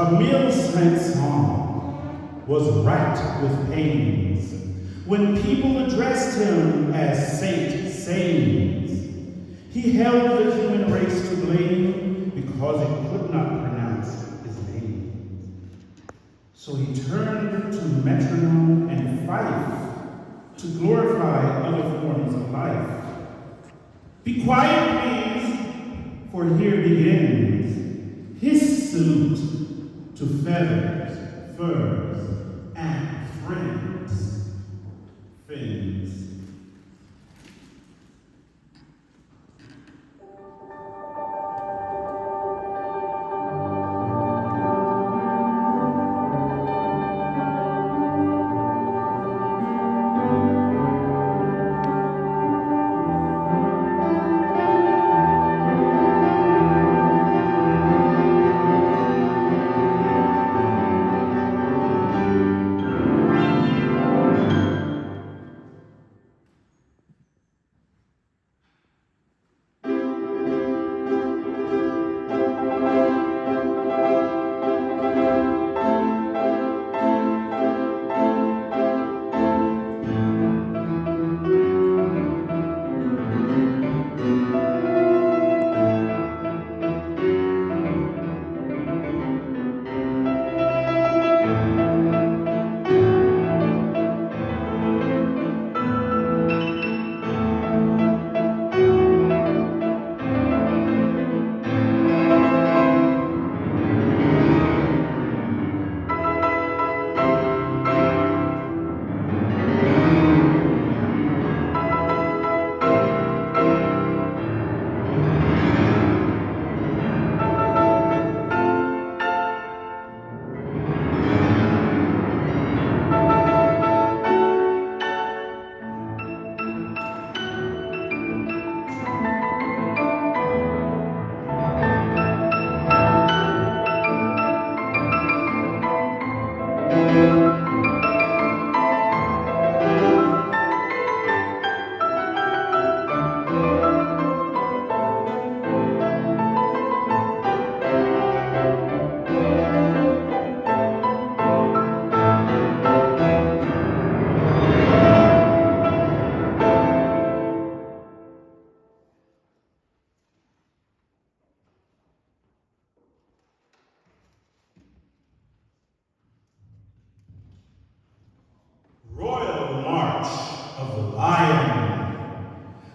Camille's song was racked with pains when people addressed him as Saint Sains. He held the human race to blame because it could not pronounce his name. So he turned to metronome and fife to glorify other forms of life. Be quiet, please, for here begins his salute to feathers, furs, and friends, fins.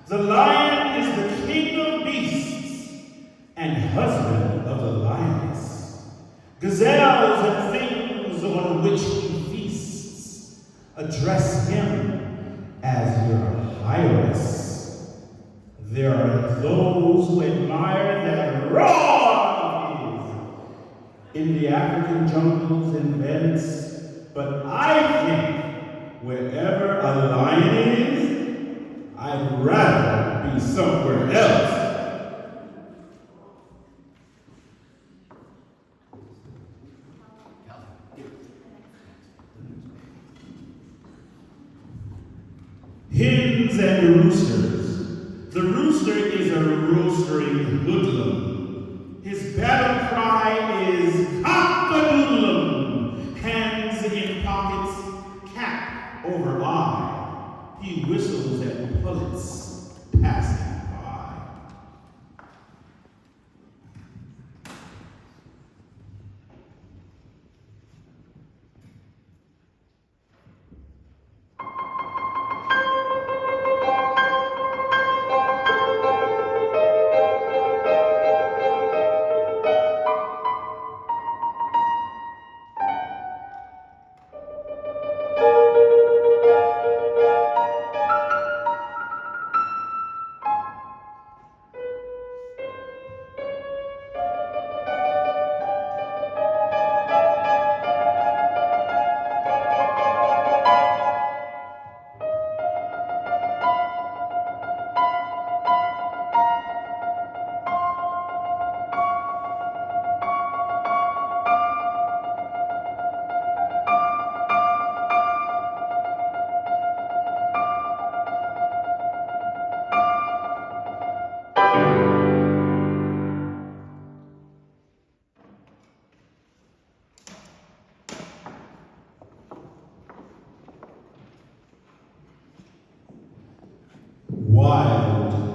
The lion is the king of beasts and husband of the lioness. Gazelles and things on which he feasts address him as your highness. There are those who admire that roar of his in the African jungles and vents, but I think wherever a lion is, I'd rather be somewhere else. Hens and roosters. The rooster is a roostering hoodlum. His battle cry is cock-a-doodle-um. Hands in pockets, cap over eye. He whistles at pullets passing by.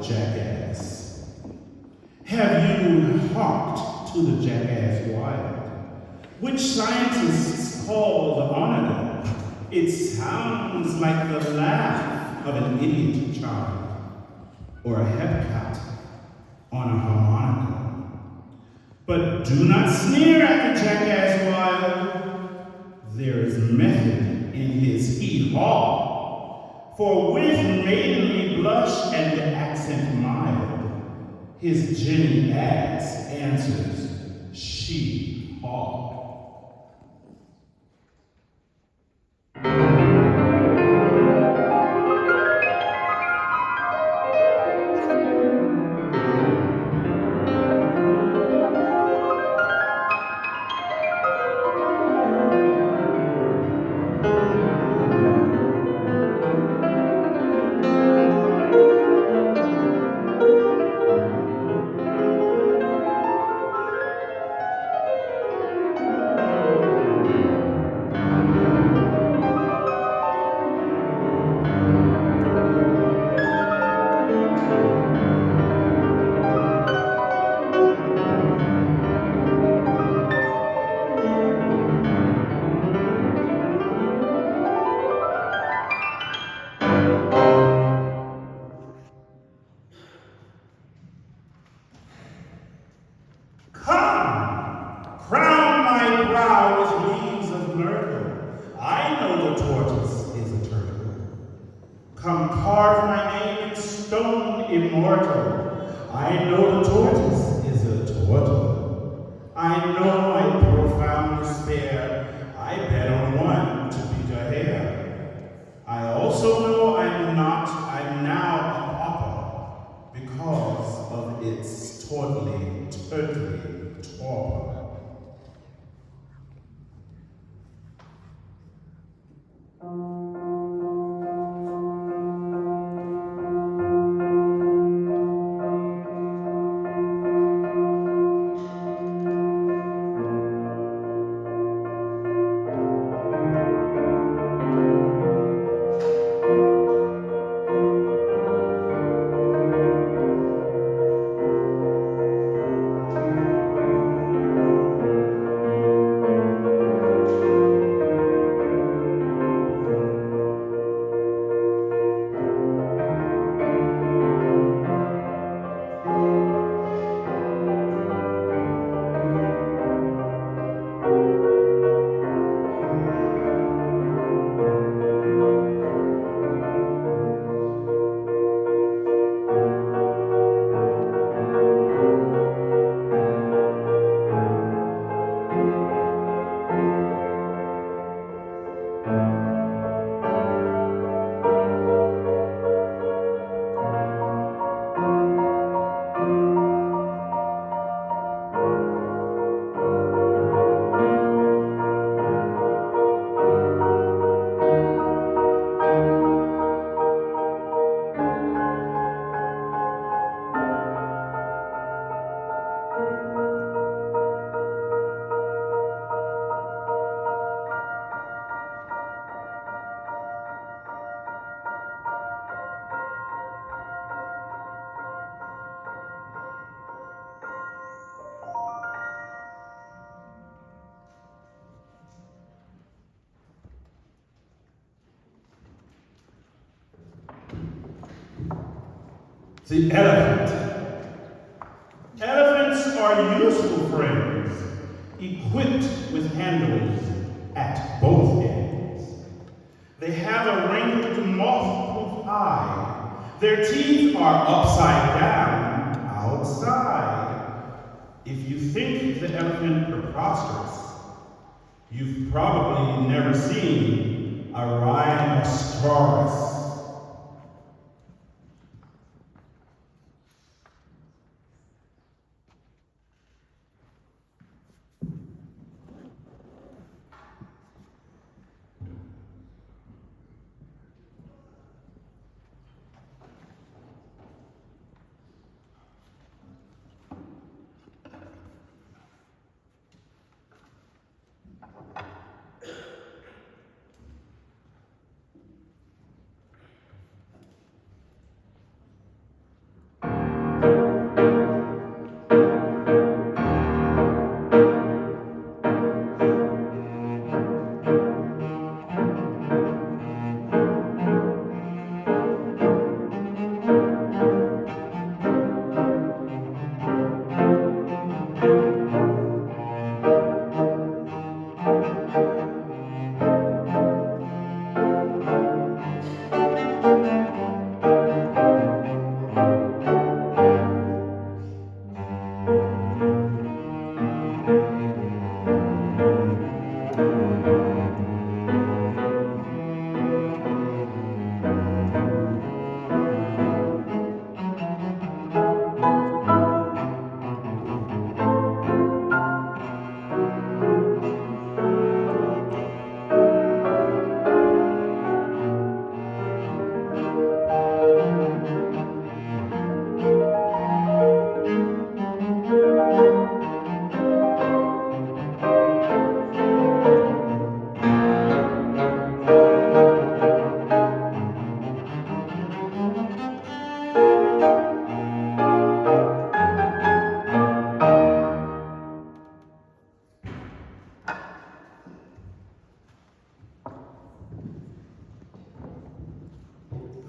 the jackass. Have you harked to the jackass wild, which scientists call the onager? It sounds like the laugh of an idiot child or a hepcat on a harmonica. But do not sneer at the jackass wild. There is method in his hee-haw, for with maidenly blush and accent mild, his Jenny ass answers, she-haw. Come, crown my brow with leaves of myrtle. I know the tortoise is a turtle. Come carve my name in stone immortal. I know the tortoise is a turtle. I know my profound despair. I bet on one to beat a hare. I also know I'm now a pauper because of its turtly torpor. The elephant. Elephants are useful friends, equipped with handles at both ends. They have a wrinkled moth-proof eye. Their teeth are upside down outside. If you think the elephant preposterous, you've probably never seen a rhinoceros.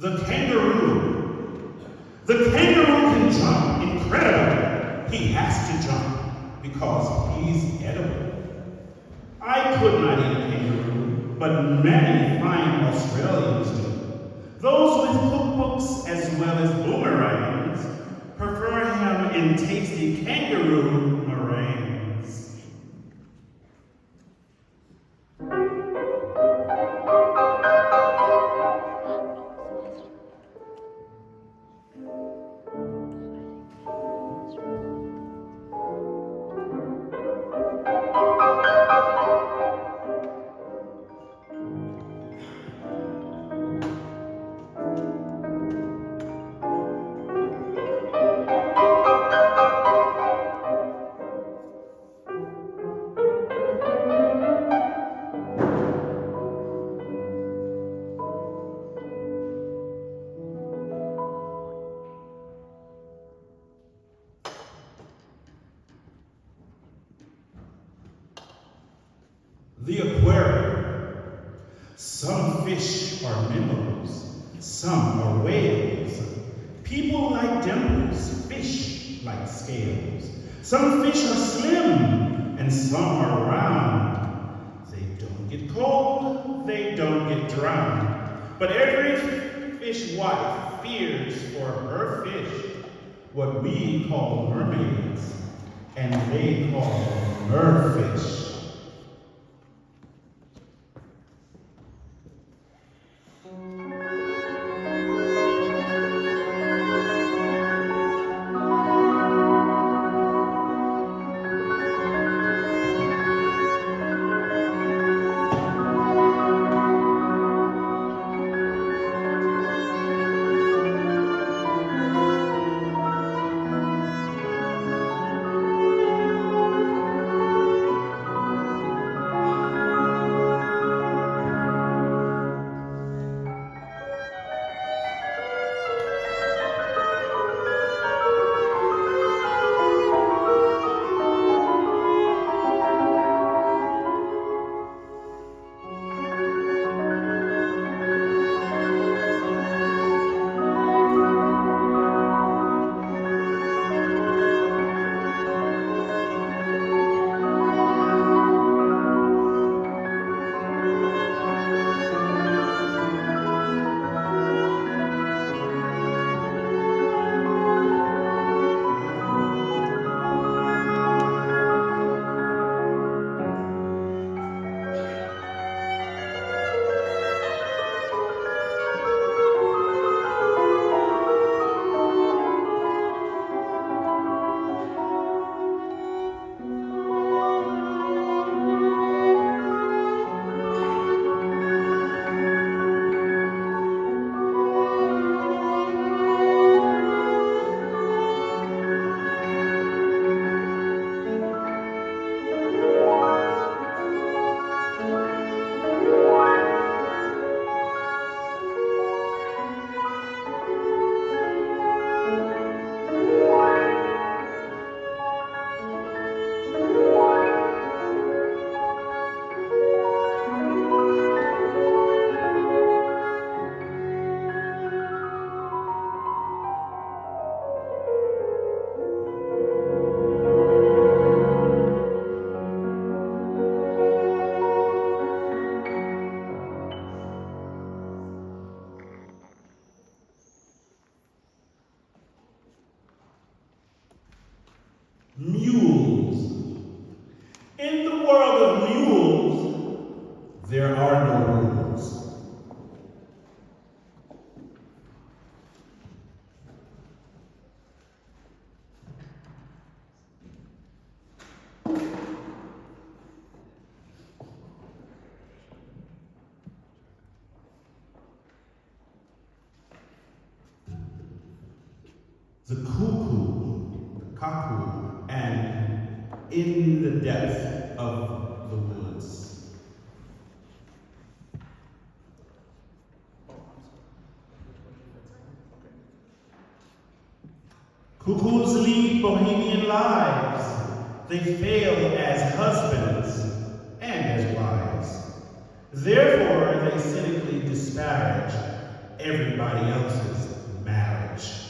The kangaroo. The kangaroo can jump incredibly. He has to jump because he's edible. I could not eat a kangaroo, but many fine Australians do. Those with cookbooks as well as boomerangs prefer him in tasty kangaroo meringues. The aquarium. Some fish are minnows, some are whales. People like dimples, fish like scales. Some fish are slim and some are round. They don't get cold, they don't get drowned. But every fish wife fears for her fish what we call mermaids, and they call merfish. Mules. In the world of mules, there are no rules. The cuckoo, and in the depth of the woods. Cuckoos lead bohemian lives. They fail as husbands and as wives. Therefore, they cynically disparage everybody else's marriage.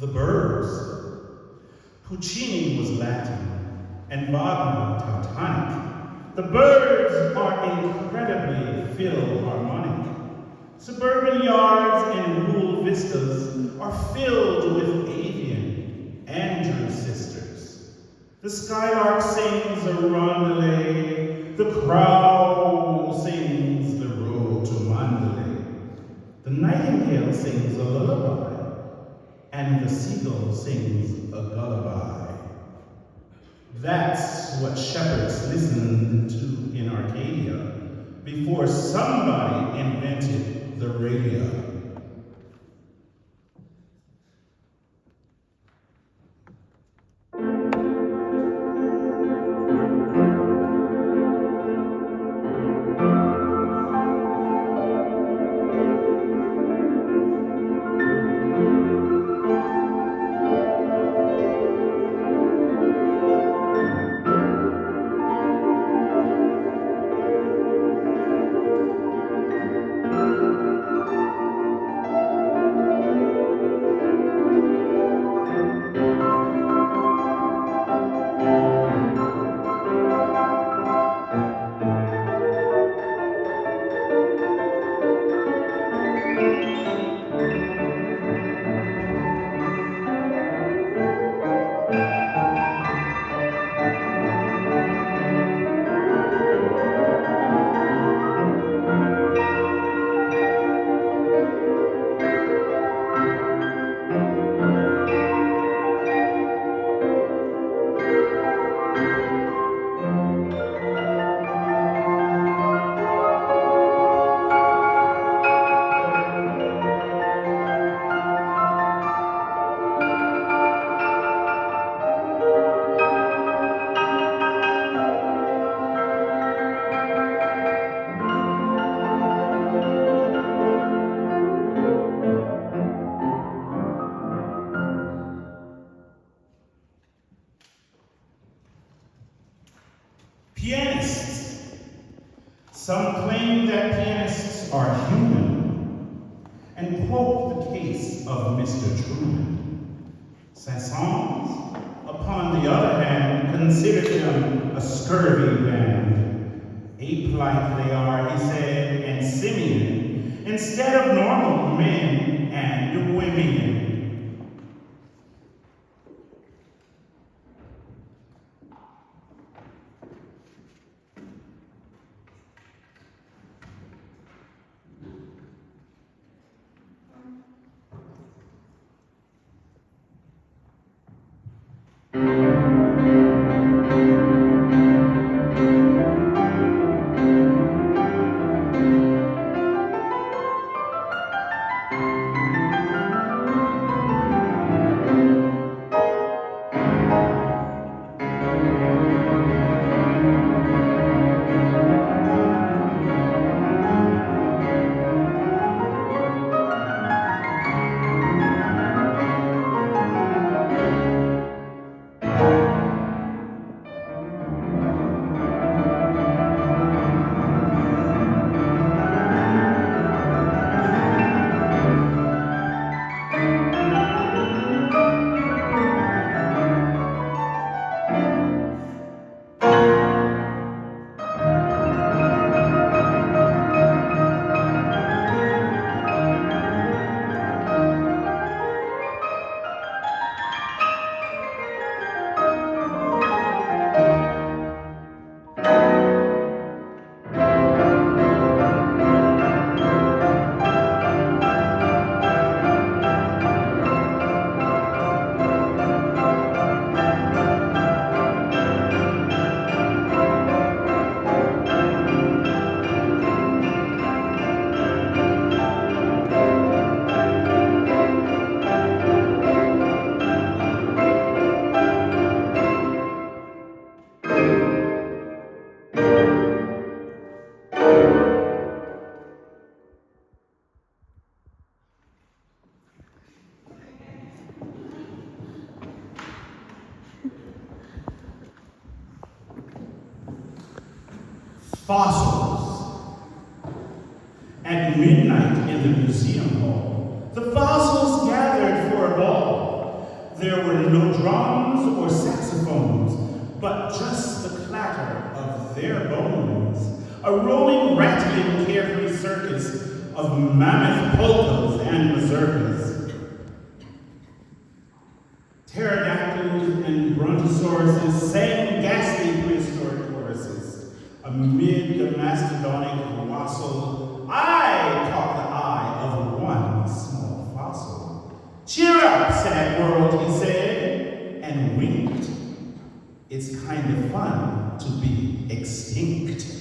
The birds. Puccini was Latin, and Wagner Teutonic. The birds are incredibly philharmonic. Suburban yards and rural vistas are filled with avian Andrew sisters. The skylark sings a rondelay, the crow sings the road to Mandalay. The nightingale sings a lullaby, and the seagull sings a lullaby. That's what shepherds listened to in Arcadia before somebody invented the radio. Pianists. Some claim that pianists are human and quote the case of Mr. Truman. Saint-Saëns, upon the the other hand, considered them a scurvy band. Ape-like they are, he said, and simian, instead of normal men and women. Fossils. At midnight in the museum hall, the fossils gathered for a ball. There were no drums or saxophones, but just the clatter of their bones, a rolling, rattling, carefree circus of mammoth polkas and mazurkas. Pterodactyls and brontosauruses sang ghastly prehistoric choruses. Amid the mastodonic wassail, I caught the eye of one small fossil. Cheer up, sad world, he said, and winked. It's kind of fun to be extinct.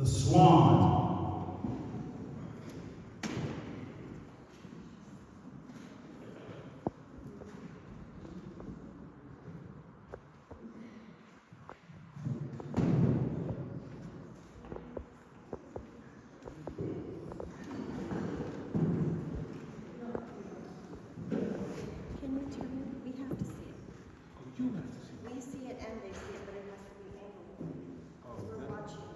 The swan. Can you turn it? We have to see it. You have to see. We see it and they see it, but it has to be angled. We're watching it.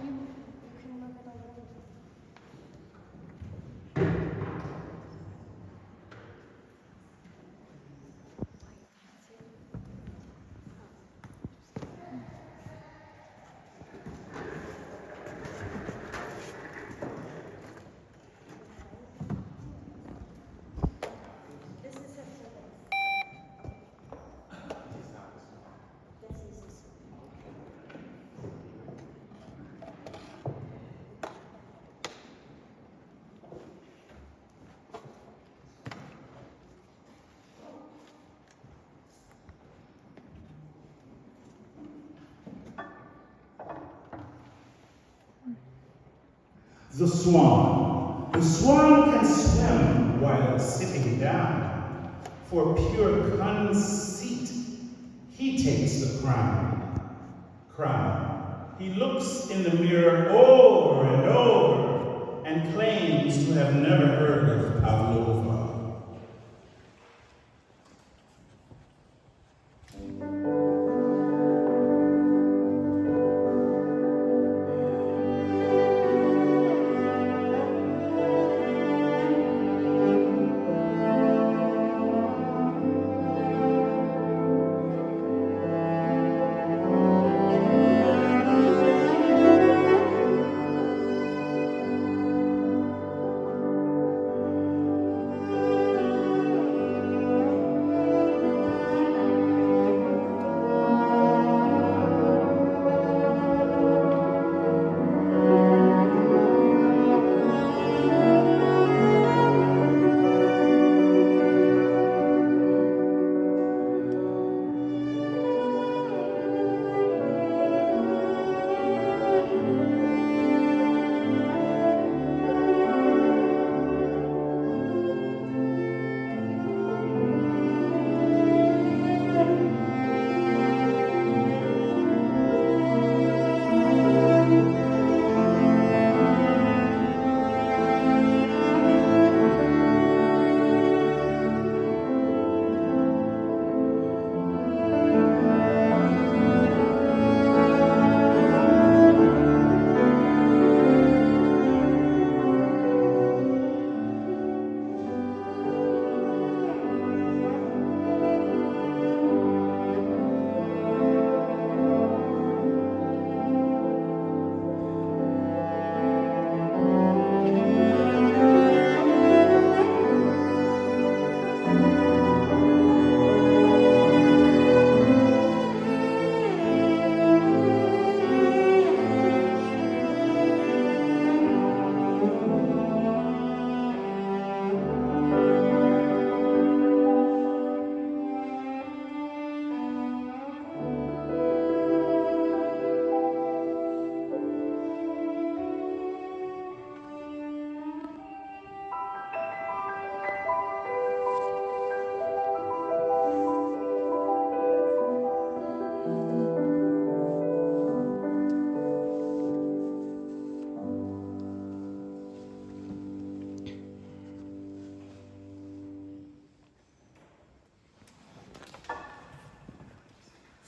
You can look it over. This is her photo. This is his. The swan. The swan can swim while sitting down. For pure conceit, he takes the crown. He looks in the mirror over and over and claims to have never heard of Pavlova.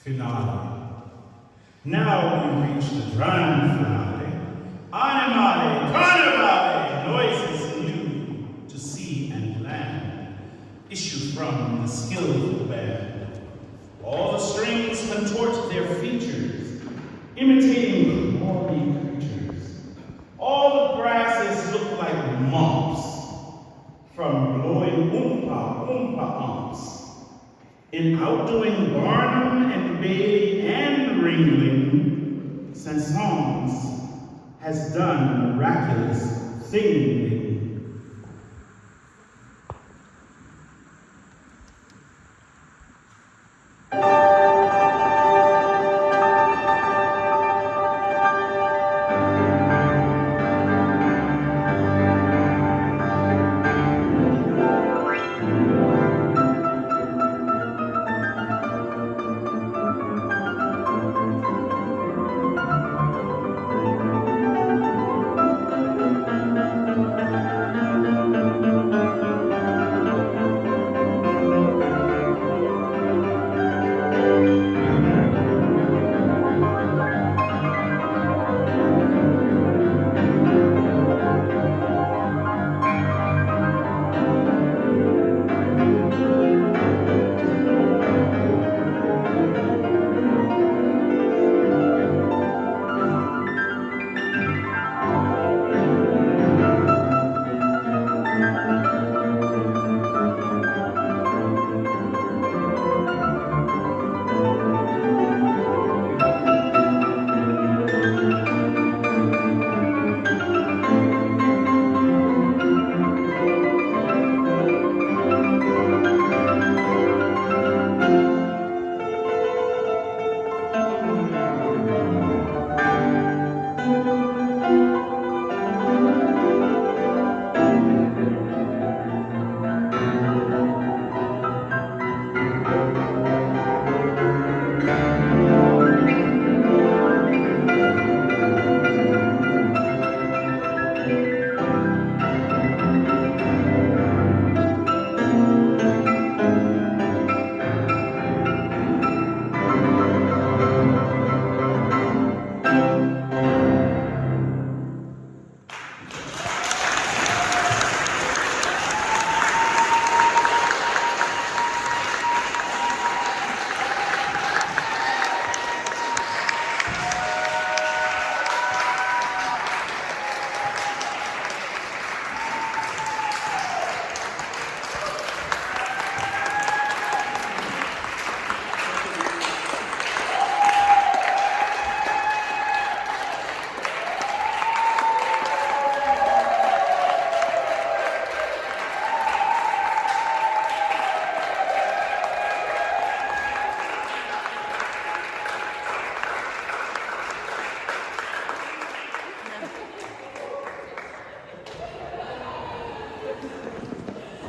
Finale. Now we reach the grand finale. Animale, carnivale, noises new to sea and land, issue from the skillful band. All the strings contort their features, imitating crawly creatures. All the brasses look like mumps from blowing oompa-oompa-umps. In outdoing Barnum and Bay and Ringling, since songs has done miraculous things.